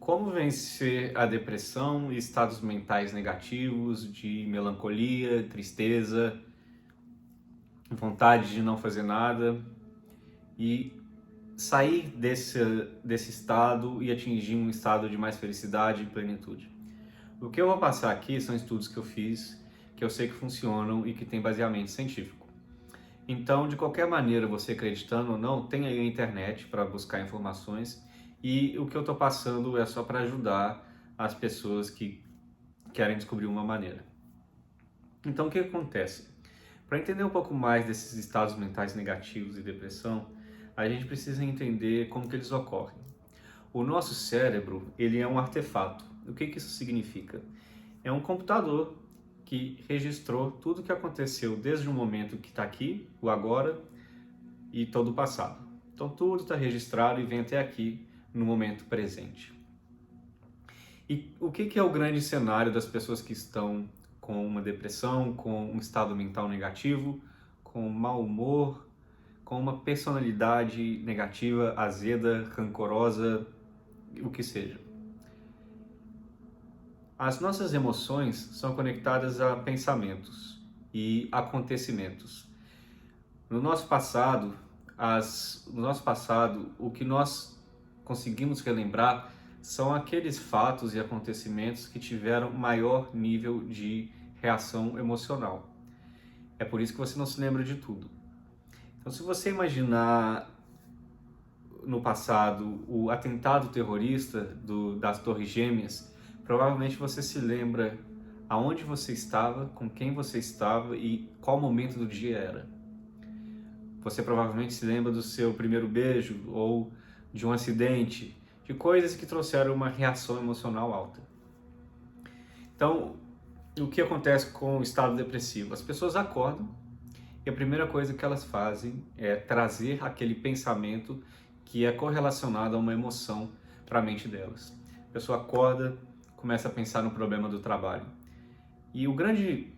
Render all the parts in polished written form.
Como vencer a depressão e estados mentais negativos de melancolia, tristeza, vontade de não fazer nada e sair desse estado e atingir um estado de mais felicidade e plenitude. O que eu vou passar aqui são estudos que eu fiz, que eu sei que funcionam e que têm baseamento científico. Então, de qualquer maneira, você acreditando ou não, tem aí a internet para buscar informações e o que eu estou passando é só para ajudar as pessoas que querem descobrir uma maneira. Então, o que acontece? Para entender um pouco mais desses estados mentais negativos e depressão, a gente precisa entender como que eles ocorrem. O nosso cérebro, ele é um artefato. O que isso significa? É um computador que registrou tudo o que aconteceu desde o momento que está aqui, o agora, e todo o passado. Então tudo está registrado e vem até aqui no momento presente. E o que é o grande cenário das pessoas que estão com uma depressão, com um estado mental negativo, com mau humor, com uma personalidade negativa, azeda, rancorosa, o que seja? As nossas emoções são conectadas a pensamentos e acontecimentos. No nosso passado, o que nós conseguimos relembrar são aqueles fatos e acontecimentos que tiveram maior nível de reação emocional. É por isso que você não se lembra de tudo. Então, se você imaginar no passado o atentado terrorista das Torres Gêmeas, provavelmente você se lembra aonde você estava, com quem você estava e qual momento do dia era. Você provavelmente se lembra do seu primeiro beijo ou de um acidente, de coisas que trouxeram uma reação emocional alta. Então, o que acontece com o estado depressivo? As pessoas acordam e a primeira coisa que elas fazem é trazer aquele pensamento que é correlacionado a uma emoção para a mente delas. A pessoa acorda, começa a pensar no problema do trabalho. E o grande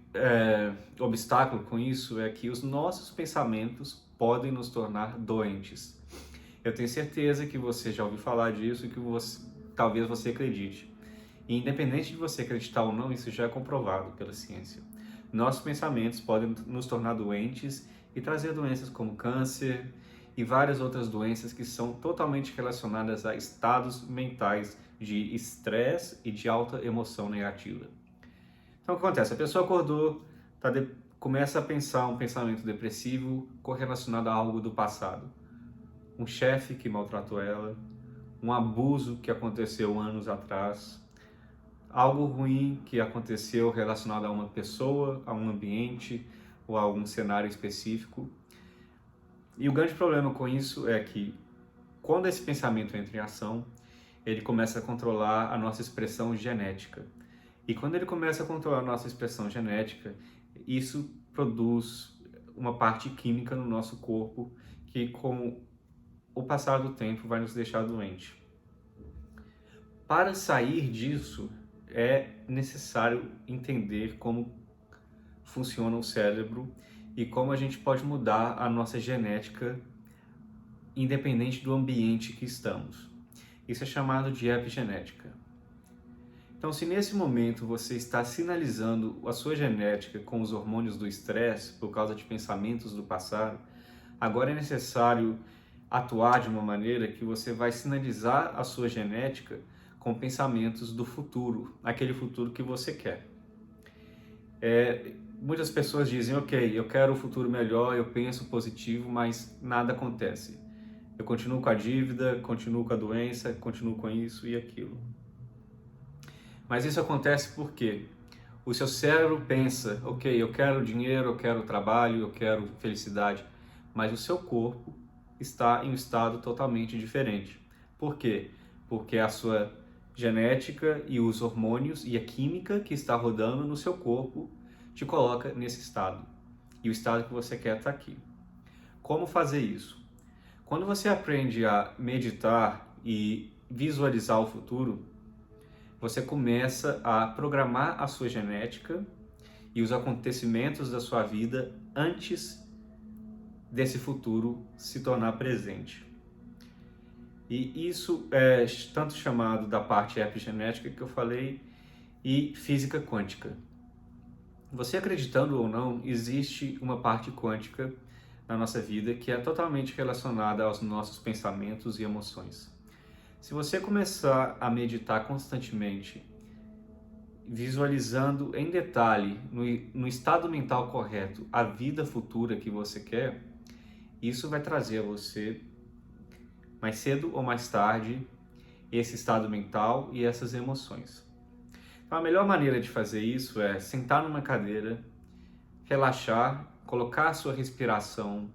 obstáculo com isso é que os nossos pensamentos podem nos tornar doentes. Eu tenho certeza que você já ouviu falar disso e que talvez você acredite. E independente de você acreditar ou não, isso já é comprovado pela ciência. Nossos pensamentos podem nos tornar doentes e trazer doenças como câncer e várias outras doenças que são totalmente relacionadas a estados mentais de estresse e de alta emoção negativa. Então o que acontece? A pessoa acordou, começa a pensar um pensamento depressivo correlacionado a algo do passado. Um chefe que maltratou ela, um abuso que aconteceu anos atrás, algo ruim que aconteceu relacionado a uma pessoa, a um ambiente ou a algum cenário específico. E o grande problema com isso é que quando esse pensamento entra em ação, ele começa a controlar a nossa expressão genética. E quando ele começa a controlar a nossa expressão genética, isso produz uma parte química no nosso corpo que, com o passar do tempo, vai nos deixar doente. Para sair disso, é necessário entender como funciona o cérebro e como a gente pode mudar a nossa genética independente do ambiente que estamos. Isso é chamado de epigenética. Então, se nesse momento você está sinalizando a sua genética com os hormônios do estresse por causa de pensamentos do passado, agora é necessário atuar de uma maneira que você vai sinalizar a sua genética com pensamentos do futuro, aquele futuro que você quer. Muitas pessoas dizem, ok, eu quero um futuro melhor, eu penso positivo, mas nada acontece. Eu continuo com a dívida, continuo com a doença, continuo com isso e aquilo. Mas isso acontece porque o seu cérebro pensa, ok, eu quero dinheiro, eu quero trabalho, eu quero felicidade, mas o seu corpo está em um estado totalmente diferente. Por quê? Porque a sua genética e os hormônios e a química que está rodando no seu corpo te coloca nesse estado. E o estado que você quer está aqui. Como fazer isso? Quando você aprende a meditar e visualizar o futuro, você começa a programar a sua genética e os acontecimentos da sua vida antes desse futuro se tornar presente. E isso é tanto chamado da parte epigenética que eu falei e física quântica. Você acreditando ou não, existe uma parte quântica na nossa vida que é totalmente relacionada aos nossos pensamentos e emoções. Se você começar a meditar constantemente, visualizando em detalhe, no estado mental correto, a vida futura que você quer, isso vai trazer a você, mais cedo ou mais tarde, esse estado mental e essas emoções. Então, a melhor maneira de fazer isso é sentar numa cadeira, relaxar, colocar a sua respiração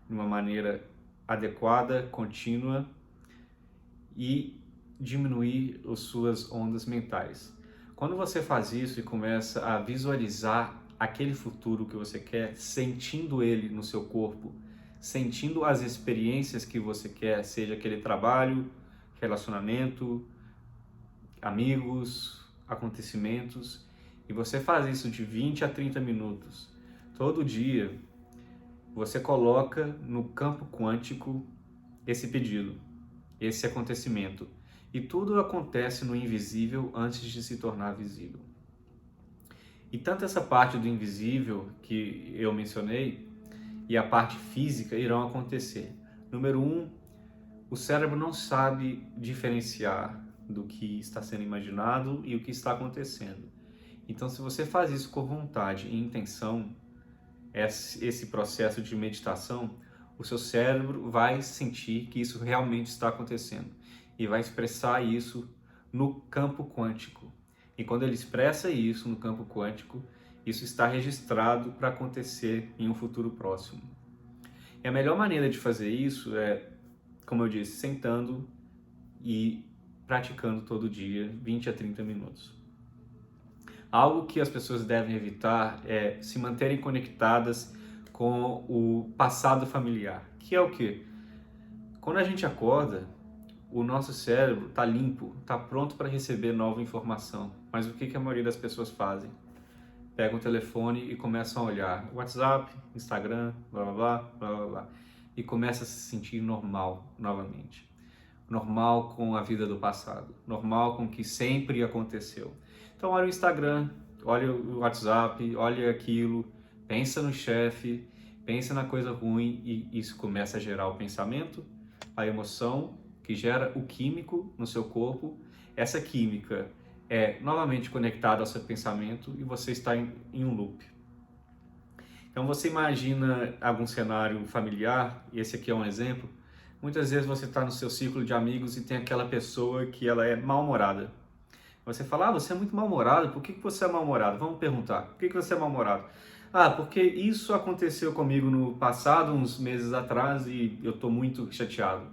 de uma maneira adequada, contínua e diminuir as suas ondas mentais. Quando você faz isso e começa a visualizar aquele futuro que você quer, sentindo ele no seu corpo, sentindo as experiências que você quer, seja aquele trabalho, relacionamento, amigos, acontecimentos, e você faz isso de 20 a 30 minutos todo dia, você coloca no campo quântico esse pedido, esse acontecimento. E tudo acontece no invisível antes de se tornar visível. E tanto essa parte do invisível que eu mencionei e a parte física irão acontecer. Número 1, o cérebro não sabe diferenciar do que está sendo imaginado e o que está acontecendo. Então, se você faz isso com vontade e intenção, esse processo de meditação, o seu cérebro vai sentir que isso realmente está acontecendo e vai expressar isso no campo quântico. E quando ele expressa isso no campo quântico, isso está registrado para acontecer em um futuro próximo. E a melhor maneira de fazer isso é, como eu disse, sentando e praticando todo dia, 20 a 30 minutos. Algo que as pessoas devem evitar é se manterem conectadas com o passado familiar, que é o quê? Quando a gente acorda, o nosso cérebro está limpo, está pronto para receber nova informação. Mas o que a maioria das pessoas fazem? Pegam o telefone e começam a olhar WhatsApp, Instagram, blá blá blá, blá blá blá, e começa a se sentir normal novamente. Normal com a vida do passado, normal com o que sempre aconteceu. Então olha o Instagram, olha o WhatsApp, olha aquilo, pensa no chefe, pensa na coisa ruim e isso começa a gerar o pensamento, a emoção, que gera o químico no seu corpo. Essa química é novamente conectada ao seu pensamento e você está em um loop. Então você imagina algum cenário familiar, e esse aqui é um exemplo. Muitas vezes você está no seu círculo de amigos e tem aquela pessoa que ela é mal-humorada. Você fala, você é muito mal-humorado, por que você é mal-humorado? Vamos perguntar, por que você é mal-humorado? Porque isso aconteceu comigo no passado, uns meses atrás, e eu estou muito chateado.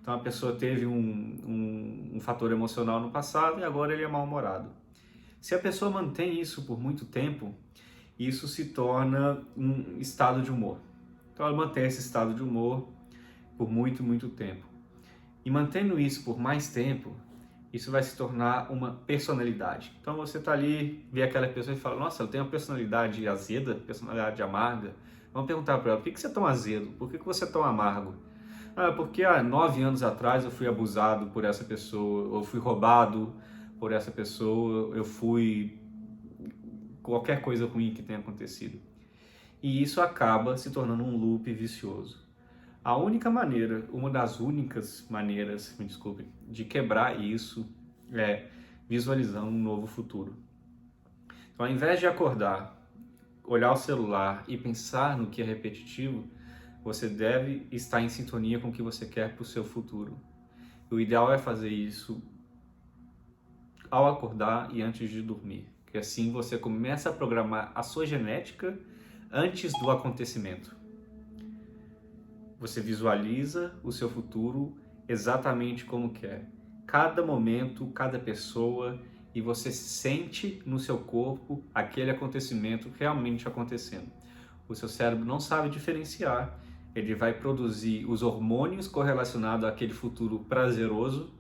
Então a pessoa teve um fator emocional no passado e agora ele é mal-humorado. Se a pessoa mantém isso por muito tempo, isso se torna um estado de humor. Então ela mantém esse estado de humor por muito, muito tempo. E mantendo isso por mais tempo, isso vai se tornar uma personalidade. Então você está ali, vê aquela pessoa e fala, nossa, ela tem uma personalidade azeda, personalidade amarga. Vamos perguntar para ela, por que você é tão azedo? Por que você é tão amargo? Porque há 9 anos atrás eu fui abusado por essa pessoa, eu fui roubado por essa pessoa, eu fui qualquer coisa ruim que tenha acontecido. E isso acaba se tornando um loop vicioso. A única maneira, uma das únicas maneiras, me desculpe, de quebrar isso é visualizando um novo futuro. Então, ao invés de acordar, olhar o celular e pensar no que é repetitivo, você deve estar em sintonia com o que você quer para o seu futuro. O ideal é fazer isso ao acordar e antes de dormir, porque assim você começa a programar a sua genética antes do acontecimento. Você visualiza o seu futuro exatamente como quer. Cada momento, cada pessoa, e você sente no seu corpo aquele acontecimento realmente acontecendo. O seu cérebro não sabe diferenciar, ele vai produzir os hormônios correlacionados àquele futuro prazeroso.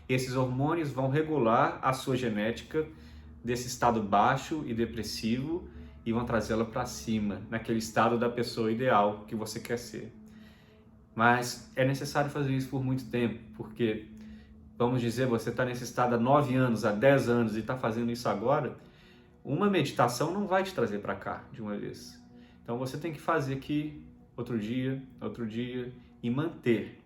Esses hormônios vão regular a sua genética desse estado baixo e depressivo e vão trazê-la para cima, naquele estado da pessoa ideal que você quer ser. Mas é necessário fazer isso por muito tempo, porque, vamos dizer, você está nesse estado há 9 anos, há 10 anos e está fazendo isso agora, uma meditação não vai te trazer para cá de uma vez. Então você tem que fazer aqui outro dia e manter.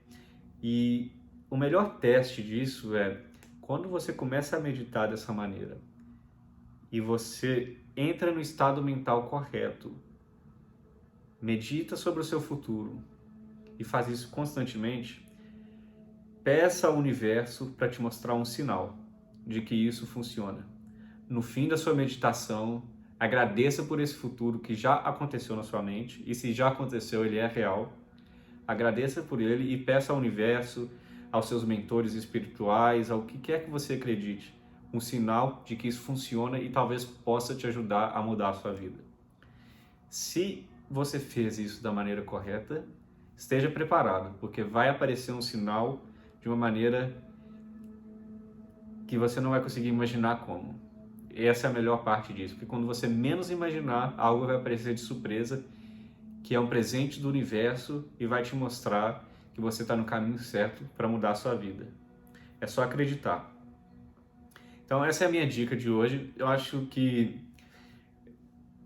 E o melhor teste disso é quando você começa a meditar dessa maneira e você entra no estado mental correto, medita sobre o seu futuro e faz isso constantemente, peça ao universo para te mostrar um sinal de que isso funciona. No fim da sua meditação, agradeça por esse futuro que já aconteceu na sua mente, e se já aconteceu, ele é real. Agradeça por ele e peça ao universo, aos seus mentores espirituais, ao que quer que você acredite, um sinal de que isso funciona e talvez possa te ajudar a mudar a sua vida. Se você fez isso da maneira correta, esteja preparado, porque vai aparecer um sinal de uma maneira que você não vai conseguir imaginar como. Essa é a melhor parte disso, porque quando você menos imaginar, algo vai aparecer de surpresa, que é um presente do universo e vai te mostrar que você está no caminho certo para mudar a sua vida. É só acreditar. Então essa é a minha dica de hoje. Eu acho que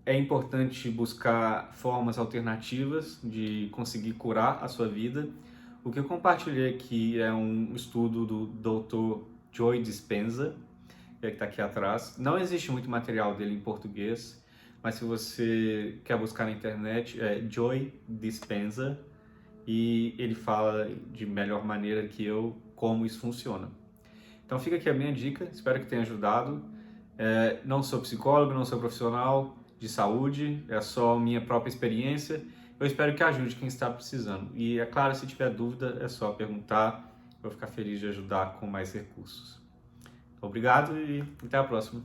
é importante buscar formas alternativas de conseguir curar a sua vida. O que eu compartilhei aqui é um estudo do Dr. Joe Dispenza, que está aqui atrás. Não existe muito material dele em português, mas se você quer buscar na internet, é Joe Dispenza, e ele fala de melhor maneira que eu como isso funciona. Então fica aqui a minha dica, espero que tenha ajudado. Não sou psicólogo, não sou profissional de saúde, é só minha própria experiência. Eu espero que ajude quem está precisando. E é claro, se tiver dúvida, é só perguntar, vou ficar feliz de ajudar com mais recursos. Obrigado e até a próxima.